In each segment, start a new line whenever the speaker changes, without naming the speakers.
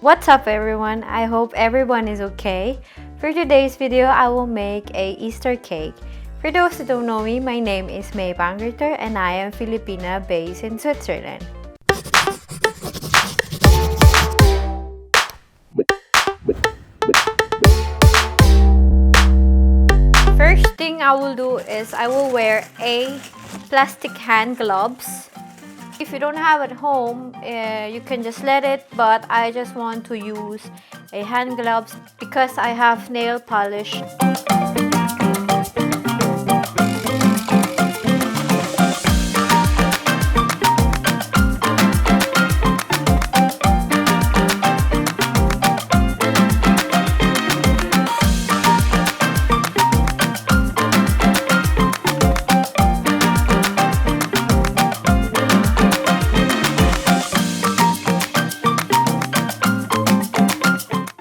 What's up everyone? I hope everyone is okay. For today's video, I will make a Easter cake. For those who don't know me, my name is May Bangerter and I am Filipina based in Switzerland. First thing I will do is I will wear a plastic hand gloves. If you don't have at home, you can just let it, but I just want to use a hand gloves because I have nail polish.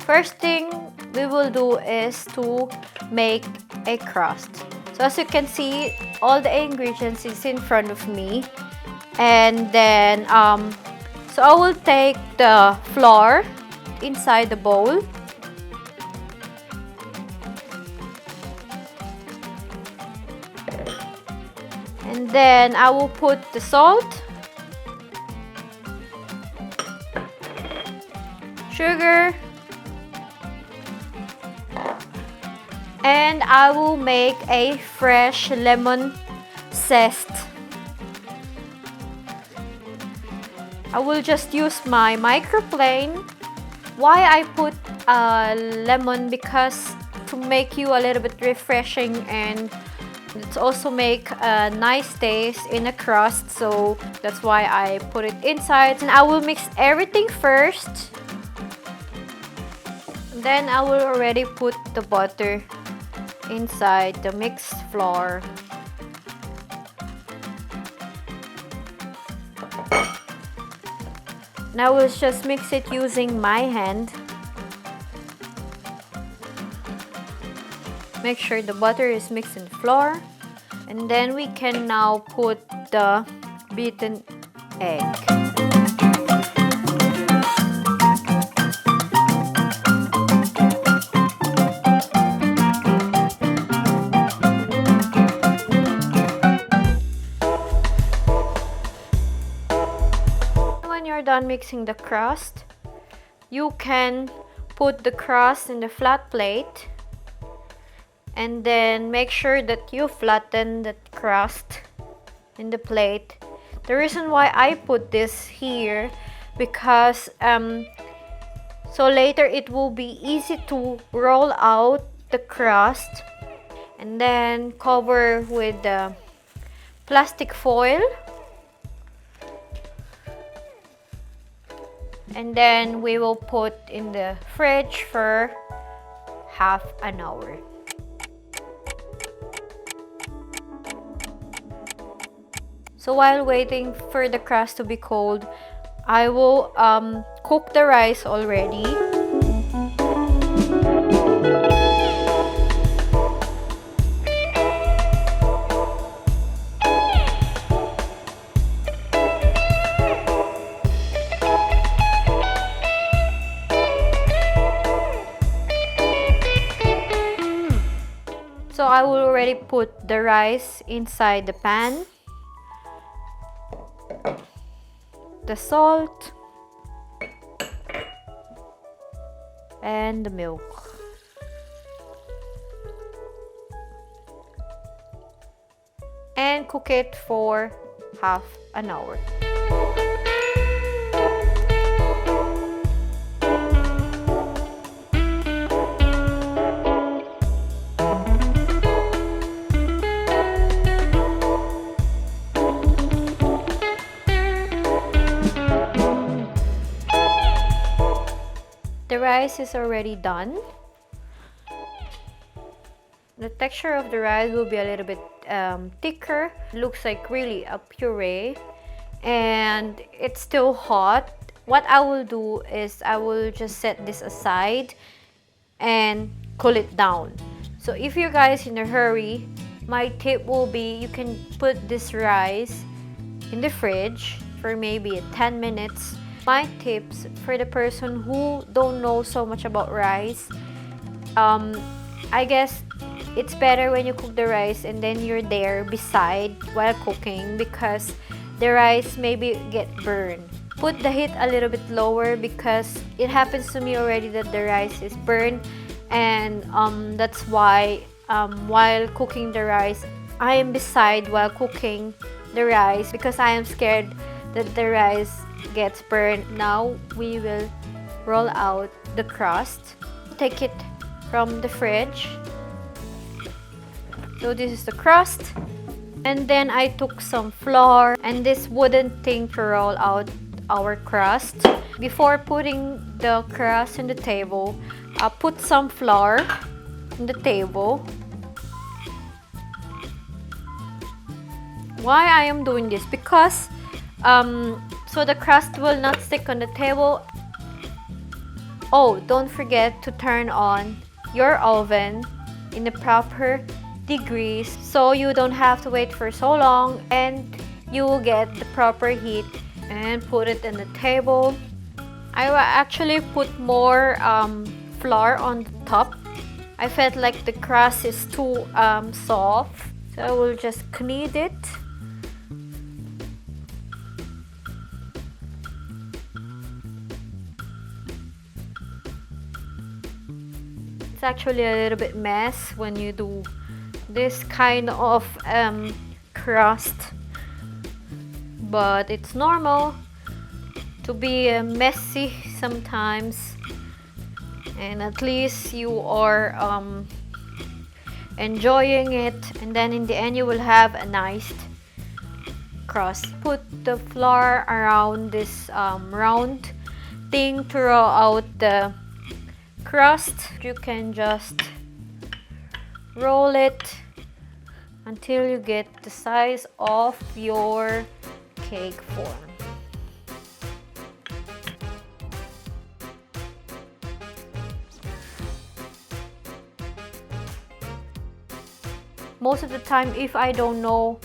First thing we will do is to make a crust. So as you can see, all the ingredients is in front of me. And then, so I will take the flour inside the bowl. And then I will put the salt, sugar, and I will make a fresh lemon zest. I will just use my microplane. Why I put lemon? Because to make you a little bit refreshing, and it's also make a nice taste in a crust, so that's why I put it inside. And I will mix everything first. Then I will already put the butter inside the mixed flour. Now we'll just mix it using my hand. Make sure the butter is mixed in the flour. And then we can now put the beaten egg. When you're done mixing the crust, you can put the crust in the flat plate. And then make sure that you flatten the crust in the plate. The reason why I put this here, because so later it will be easy to roll out the crust. And then cover with the plastic foil. And then we will put in the fridge for half an hour. So while waiting for the crust to be cold, I will cook the rice already. So I will already put the rice inside the pan. The salt and the milk. And cook it for half an hour. The rice is already done. The texture of the rice will be a little bit thicker. Looks like really a puree, and it's still hot. What I will do is I will just set this aside and cool it down. So if you guys in a hurry, my tip will be you can put this rice in the fridge for maybe 10 minutes My tips for the person who don't know so much about rice, I guess it's better when you cook the rice and then you're there beside while cooking, because the rice maybe get burned. Put the heat a little bit lower, because it happens to me already that the rice is burned, and that's why while cooking the rice, I am beside while cooking the rice because I am scared that the rice gets burned. Now we will roll out the crust. Take it from the fridge. So this is the crust. And then I took some flour and this wooden thing to roll out our crust. Before putting the crust on the table, I'll put some flour on the table. Why I am doing this? Because so the crust will not stick on the table. Oh, don't forget to turn on your oven in the proper degrees so you don't have to wait for so long and you will get the proper heat. And put it in the table. I will actually put more flour on the top. I felt like the crust is too soft, so I will just knead it. It's actually a little bit mess when you do this kind of crust, but it's normal to be messy sometimes, and at least you are enjoying it, and then in the end you will have a nice crust. Put the flour around this round thing to roll out the crust. You can just roll it until you get the size of your cake form. Most of the time, if I don't know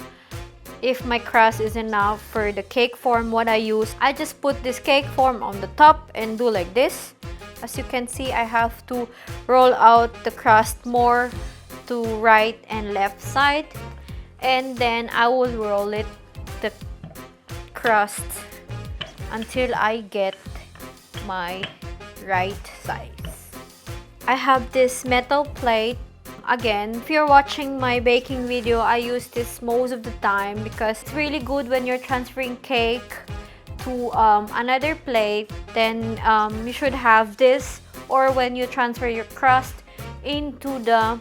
if my crust is enough for the cake form, what I use, I just put this cake form on the top and do like this. As you can see, I have to roll out the crust more to right and left side, and then I will roll it, the crust, until I get my right size. I have this metal plate. Again, if you're watching my baking video, I use this most of the time because it's really good when you're transferring cake to another plate. Then you should have this, or when you transfer your crust into the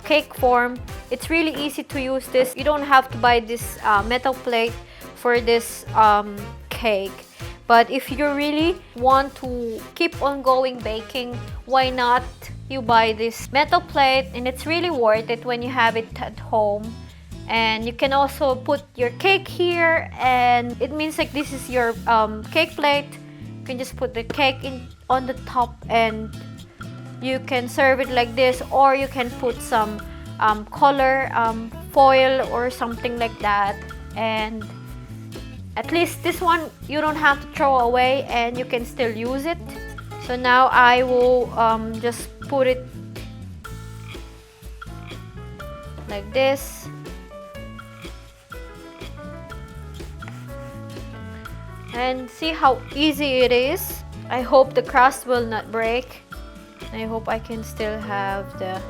cake form, it's really easy to use this. You don't have to buy this metal plate for this cake. But if you really want to keep on going baking, why not you buy this metal plate, and it's really worth it when you have it at home. And you can also put your cake here, and it means like this is your cake plate. You can just put the cake in on the top and you can serve it like this, or you can put some color foil or something like that, and at least this one you don't have to throw away and you can still use it. So now I will just put it like this. And see how easy it is. I hope the crust will not break. I hope I can still have the...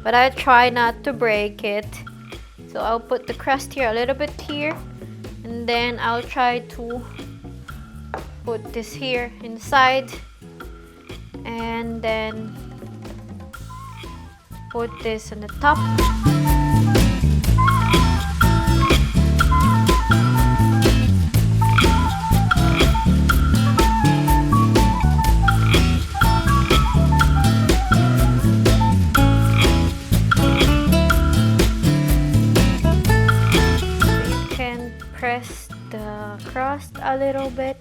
But I try not to break it. So I'll put the crust here, a little bit here. And then I'll try to put this here inside. And then put this on the top. Press the crust a little bit,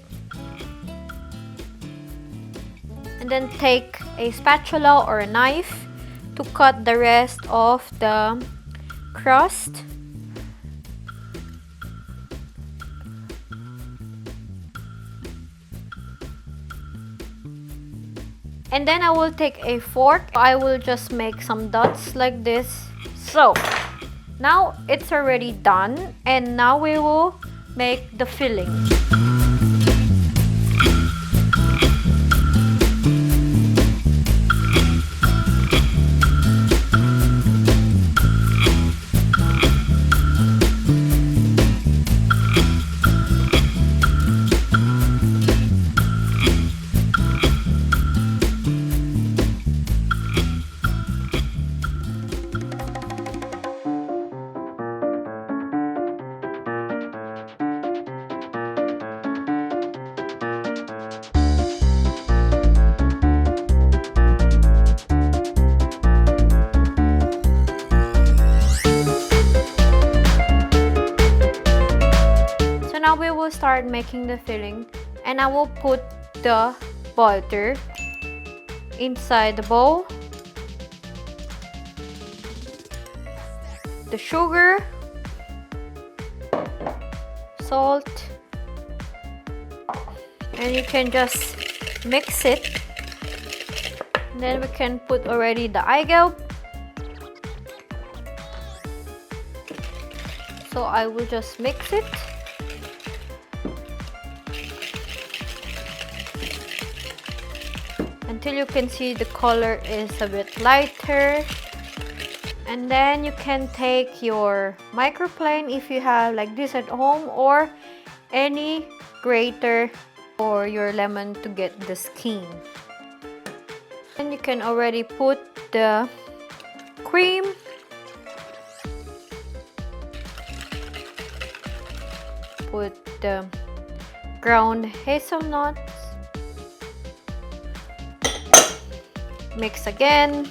and then take a spatula or a knife to cut the rest of the crust. And then I will take a fork. I will just make some dots like this. So now it's already done, and now we will make the filling. Now we will start making the filling, and I will put the butter inside the bowl, the sugar, salt, and you can just mix it. And then we can put already the egg yolk. So I will just mix it. Until you can see the color is a bit lighter. And then you can take your microplane if you have like this at home, or any grater for your lemon to get the skin. And you can already put the cream, put the ground hazelnuts, mix again,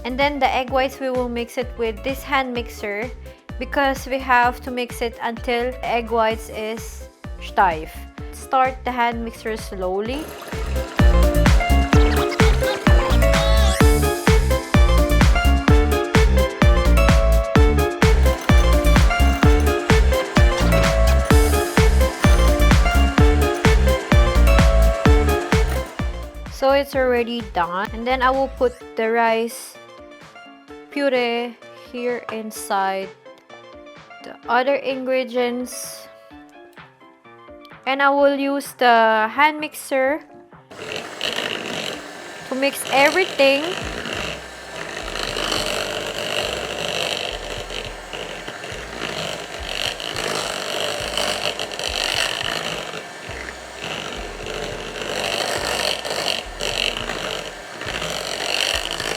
and then the egg whites we will mix it with this hand mixer, because we have to mix it until the egg whites is stiff. Start the hand mixer slowly. So it's already done, and then I will put the rice puree here inside the other ingredients, and I will use the hand mixer to mix everything.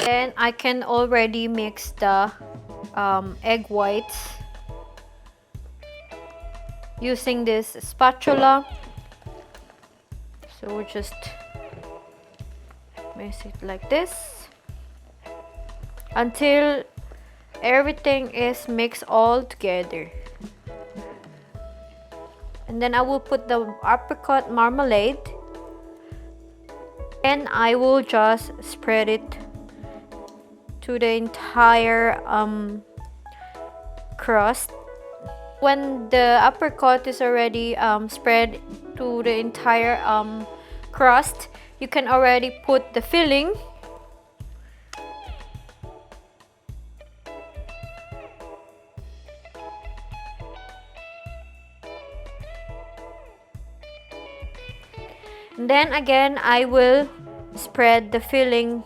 Then I can already mix the egg whites using this spatula. So we just mix it like this until everything is mixed all together. And then I will put the apricot marmalade, and I will just spread it to the entire crust. When the apricot is already spread to the entire crust, you can already put the filling. And then again, I will spread the filling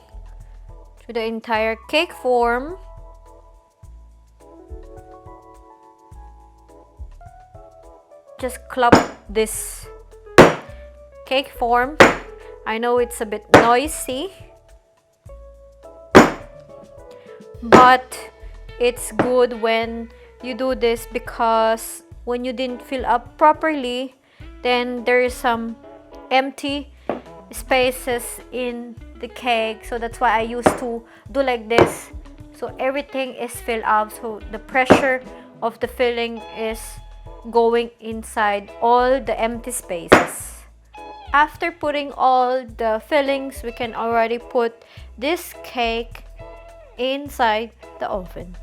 to the entire cake form. Just clap this cake form. I know it's a bit noisy, but it's good when you do this, because when you didn't fill up properly, then there is some empty spaces in the cake. So that's why I used to do like this, so everything is filled up, so the pressure of the filling is going inside all the empty spaces. After putting all the fillings, we can already put this cake inside the oven.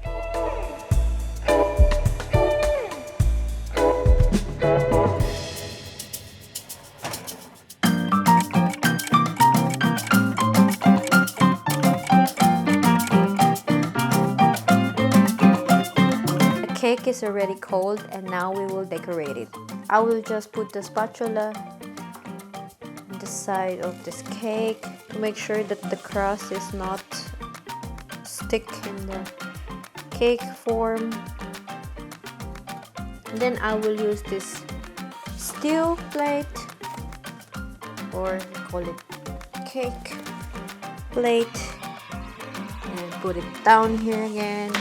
cake is already cold and now we will decorate it. I will just put the spatula on the side of this cake to make sure that the crust is not stick in the cake form. And then I will use this steel plate, or we call it cake plate, and put it down here again.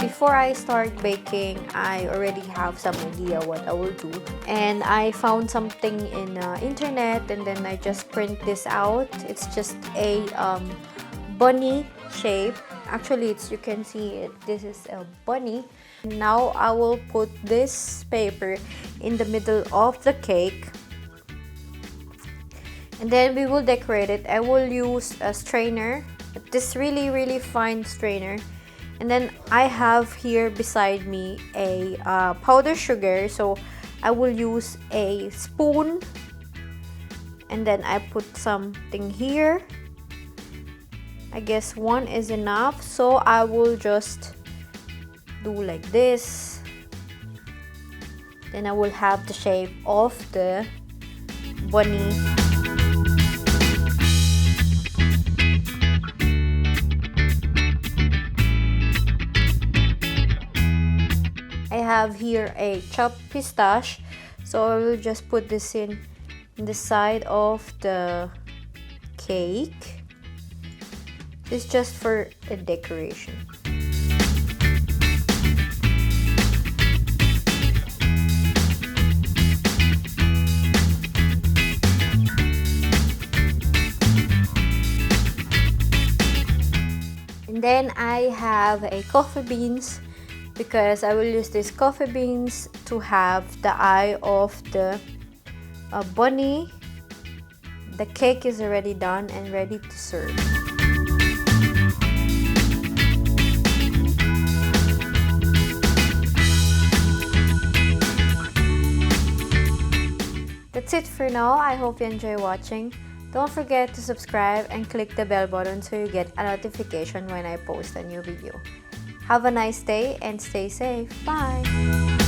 Before I start baking, I already have some idea what I will do, and I found something in internet, and then I just print this out. It's just a bunny shape. Actually, you can see it. This is a bunny. Now I will put this paper in the middle of the cake, and then we will decorate it. I will use a strainer, this really fine strainer. And then I have here beside me a powdered sugar, so I will use a spoon, and then I put something here. I guess one is enough, so I will just do like this. Then I will have the shape of the bunny. I have here a chopped pistache, so I will just put this in the side of the cake. It's just for a decoration. And then I have a coffee beans, because I will use these coffee beans to have the eye of the bunny. The cake is already done and ready to serve. That's it for now. I hope you enjoy watching. Don't forget to subscribe and click the bell button so you get a notification when I post a new video. Have a nice day and stay safe. Bye!